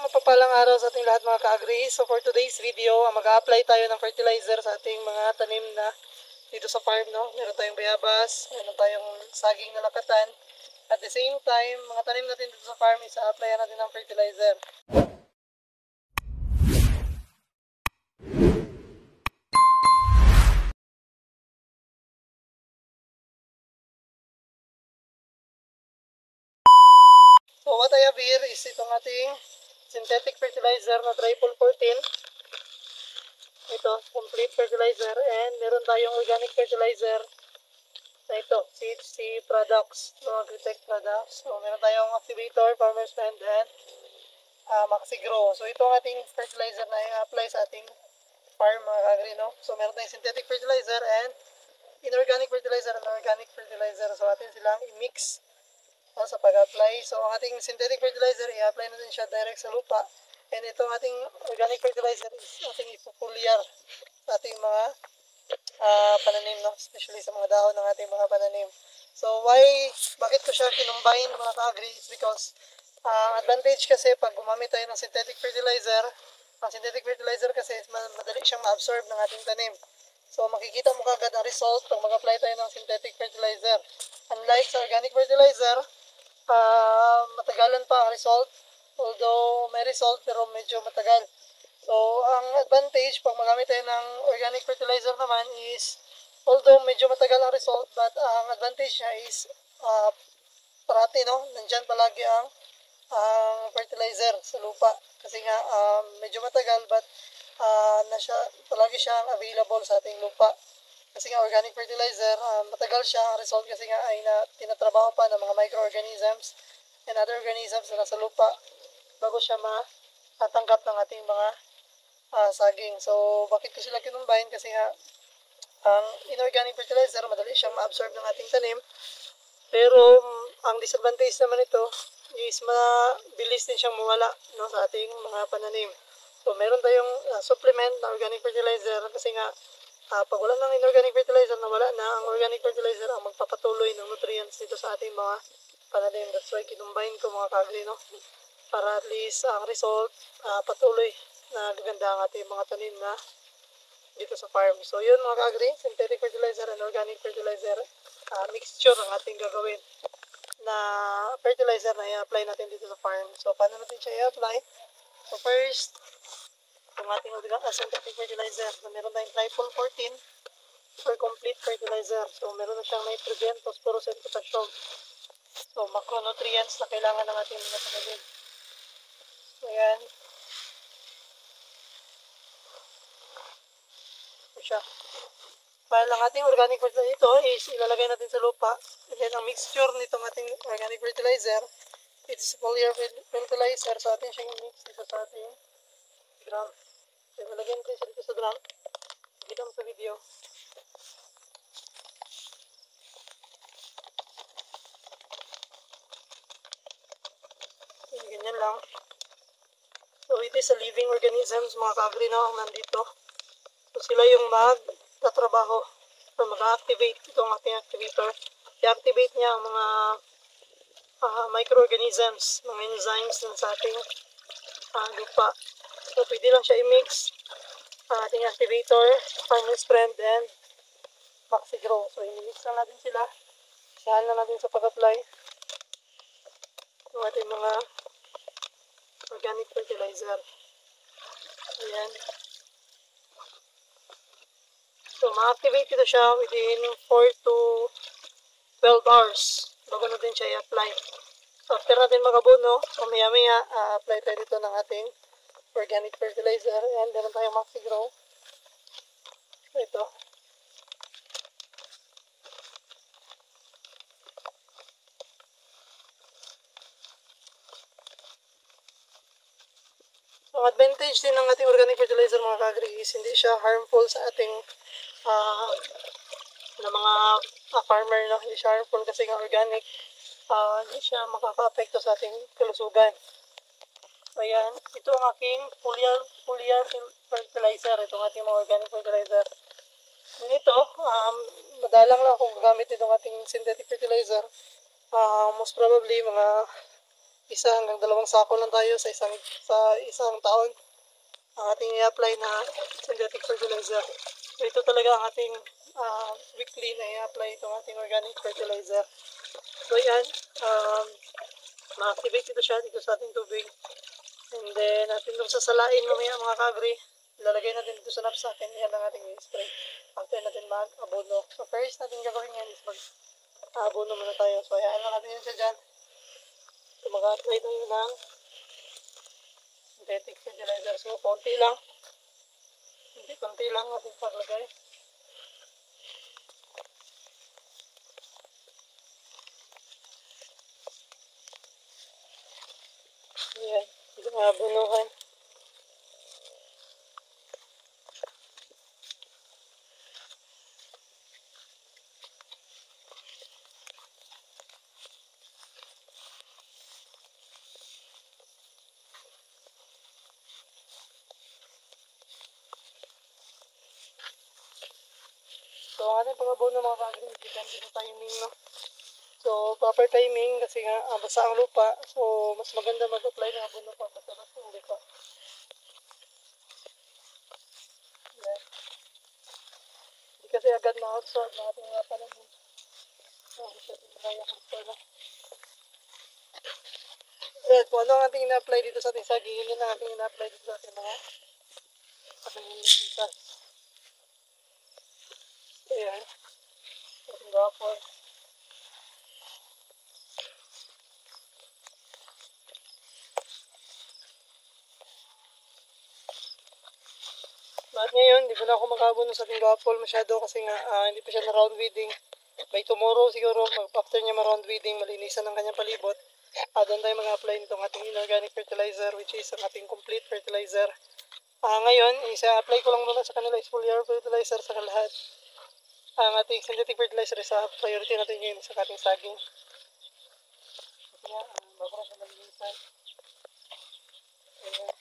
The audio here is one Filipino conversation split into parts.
Mapapalang araw sa ating lahat mga ka-agri. So for today's video, mag-a-apply tayo ng fertilizer sa ating mga tanim na dito sa farm, no? Meron tayong bayabas, meron tayong saging na lakatan. At the same time, mga tanim natin dito sa farm, isa-applyan natin ng fertilizer. So what I have here is itong ating synthetic fertilizer na triple 14. Ito, complete fertilizer, and meron tayong organic fertilizer na ito, CHC products, Agritech products. So meron tayong activator, farmer's friend, and Maxigrow. So ito ang ating fertilizer na i-apply sa ating farm mga agri, no? So meron tayong synthetic fertilizer and inorganic fertilizer and organic fertilizer. So atin silang i-mix sa pag-apply. So ang ating synthetic fertilizer, i-apply natin siya direct sa lupa. And itong ating organic fertilizer is ating ipupulyar sa ating mga pananim, no? Especially sa mga dahon ng ating mga pananim. So bakit ko siya kinumbine mga ka-agri? It's because advantage kasi pag gumamit tayo ng synthetic fertilizer, ang synthetic fertilizer kasi madali siyang ma-absorb ng ating tanim. So makikita mo kagad ang result pag mag-apply tayo ng synthetic fertilizer. Unlike sa organic fertilizer, matagalan pa ang result. Although may result pero medyo matagal. So ang advantage pag magamit tayo ng organic fertilizer naman is, although medyo matagal ang result, but ang advantage niya is parati, no? Nandyan palagi ang fertilizer sa lupa. Kasi nga medyo matagal, but palagi siyang available sa ating lupa. Kasi nga organic fertilizer, matagal siya ang result kasi nga ay tinatrabaho pa ng mga microorganisms and other organisms na nasa lupa bago siya matanggap ng ating mga saging. So bakit ko sila kinumbine? Kasi nga ang inorganic fertilizer, madali siyang ma-absorb ng ating tanim. Pero ang disadvantage naman ito is mabilis din siyang mawala, no, sa ating mga pananim. So meron tayong supplement na organic fertilizer kasi nga pag wala ng inorganic fertilizer, nawala na ang organic fertilizer ang magpapatuloy ng nutrients dito sa ating mga pananim. That's why kinumbine ko mga ka-agri, no? Para at least ang result patuloy na gaganda ang ating mga tanim na dito sa farm. So yun mga ka-agri, synthetic fertilizer and organic fertilizer mixture ang ating gagawin na fertilizer na i-apply natin dito sa farm. So paano natin siya i-apply? So first, ang ating synthetic fertilizer na meron tayong triple 14 for complete fertilizer. So meron na siyang nitrogen, phosphorus, and potassium. So macronutrients na kailangan ng ating mga pananim. So yan. So siya. While ang ating organic fertilizer ito is ilalagay natin sa lupa. And then ang mixture nitong ating organic fertilizer, it's foliar fertilizer. So atin siyang mix dito sa ating drum. So ilalagay natin siya dito sa drum. Kita mo sa video. Okay, ganyan lang. So it is a living organisms mga ka-agri na ang nandito. So sila yung magtatrabaho or mag-activate itong ating activator. I-activate niya ang mga microorganisms, mga enzymes sa ating lupa. So pwede lang siya i-mix ang ating activator, farmer's friend, and Maxigrow. So i-mix lang natin sila. Isahan lang natin sa pag-apply ng ating mga organic fertilizer. Ayan. So, ma-activate ito siya within 4 to 12 hours bago natin siya i-apply. So, after natin mag-abono, maya-maya, apply tayo dito ng ating organic fertilizer, and meron tayong Maxigrow. So, ito. So, ang advantage din ng ating organic fertilizer mga ka-agri is hindi siya harmful sa ating na mga farmer, no? Hindi siya harmful kasi nga organic, hindi siya makaka-apekto sa ating kalusugan. So yan, ito ang aking foliar fertilizer, itong ating mga organic fertilizer. Ito, madalang lang kung gagamit itong ating synthetic fertilizer. Most probably mga 1 hanggang 2 sako lang tayo sa isang taon ang ating i-apply na synthetic fertilizer. So ito talaga ang ating weekly na i-apply itong ating organic fertilizer. So yan, ma-activate ito siya dito sa ating tubig. And then natin itong sasalain mamaya mga kagri. Ilalagay natin dito sa knapsack and yan ang ating i-spray after natin mag-abono. So first natin gagawin yan is mag-abono muna tayo. So hayaan lang natin yan siya dyan. So mag-apply tayo ng synthetic fertilizer. So konti lang ating paglagay. Ayan, ito nga abunuhan. So, ang ating pang-abono mga kagri, depende sa timing, no? So, proper timing kasi nga basa ang lupa. So, mas maganda mag-apply ng abono pa basta-basta ang lupa. Yan. Hindi kasi agad ma-absorb ng ating mga pananim. So, hindi siya tinagaya kung na. Ayan, kung ano ang ating ina-apply dito sa ating saging, yun ang ating ina-apply dito sa ating mga pananim na sitas. Ayan. Ating gapon. At ngayon, hindi ko na ako mag-abono sa ating gapol masyado kasi nga hindi pa siya na round weeding. By tomorrow siguro, after niya ma-round weeding, malinisan ang kanyang palibot. Doon tayo mag-apply nitong ating inorganic fertilizer which is ang ating complete fertilizer. Ngayon, isa-apply ko lang muna sa kanila is foliar fertilizer sa lahat. Ang ating synthetic fertilizer sa priority natin ngayon sa ating saging. Kasi nga, bago na siya malinisan. Ayan.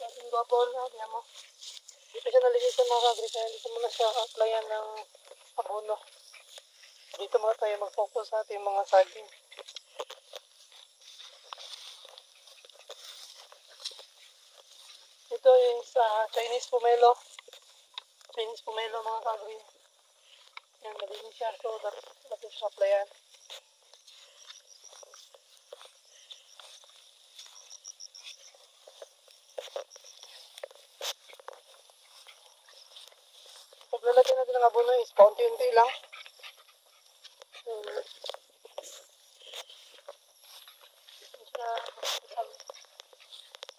Ating gapol, yan mo. Dito siya nalinisan mga kagri, kaya dito muna siya applyan ng abono. Dito muna tayo mag-focus sa ating mga saging. Ito is Chinese pomelo. Chinese pomelo mga kagri. Yan, malinis siya. So, dapat siya applyan. Paglalagyan natin ng abono is paunti-unti lang.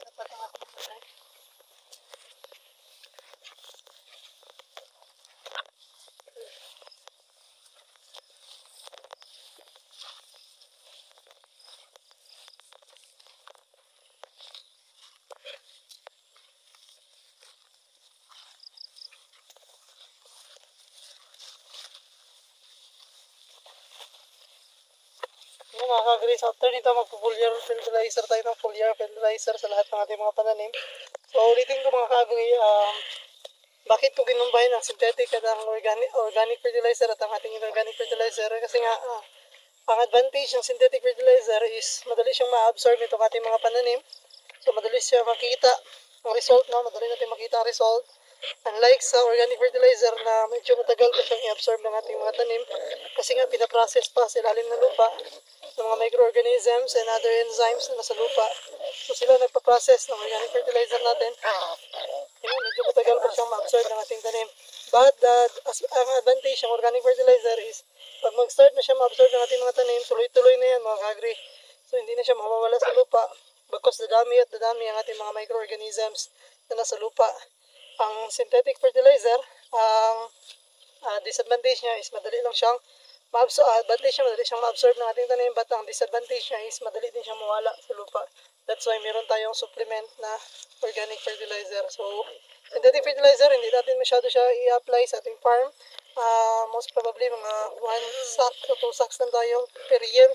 Dapat ang ating matay. Yung mga kagris, after nito magpo-foliar fertilizer tayo ng foliar fertilizer sa lahat ng ating mga pananim. So ulitin ko mga kagri, bakit ko kinumbahin ang synthetic at ang organic fertilizer at ang ating inorganic fertilizer? Kasi nga, ang advantage ng synthetic fertilizer is madali siyang ma-absorb nitong ating mga pananim. So madali siya makita ang result, no? Madali natin makita ang result. Unlike sa organic fertilizer na medyo matagal pa siyang i-absorb ng ating mga tanim kasi nga pinaprocess pa sa ilalim ng lupa ng mga microorganisms and other enzymes na nasa lupa. So sila nagpa-process ng organic fertilizer natin. Medyo matagal pa siyang ma-absorb ng ating tanim. But ang advantage ng organic fertilizer is pag mag-start na siya ma-absorb ng ating mga tanim, tuloy-tuloy na yan mga kagri. So hindi na siya mawawala sa lupa because dadami at dadami ang ating mga microorganisms na nasa lupa. Ang synthetic fertilizer, ang disadvantage niya is madali lang siyang ma-absorb. Advantage niya, madali siyang ma-absorb ng ating tanim, but ang disadvantage niya is madali din siyang mawala sa lupa. That's why meron tayong supplement na organic fertilizer. So, synthetic fertilizer, hindi natin masyado siya i-apply sa ating farm. Most probably, mga 1 sack o 2 sacks lang tayo per year.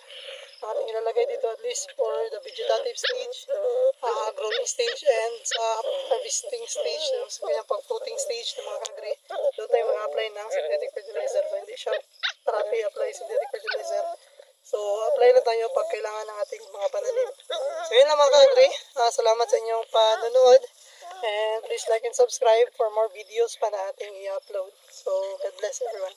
Ating ilalagay dito at least for the vegetative stage, growing stage, and sa harvesting stage, sa kanyang pag-fruiting stage ng mga kagri. Doon tayo mag-apply ng synthetic fertilizer. So, hindi siya parati apply synthetic fertilizer. So, apply lang tayo pag kailangan ng ating mga pananim. So, yun lang mga kagri. Salamat sa inyong panonood. And please like and subscribe for more videos pa na ating i-upload. So, God bless everyone.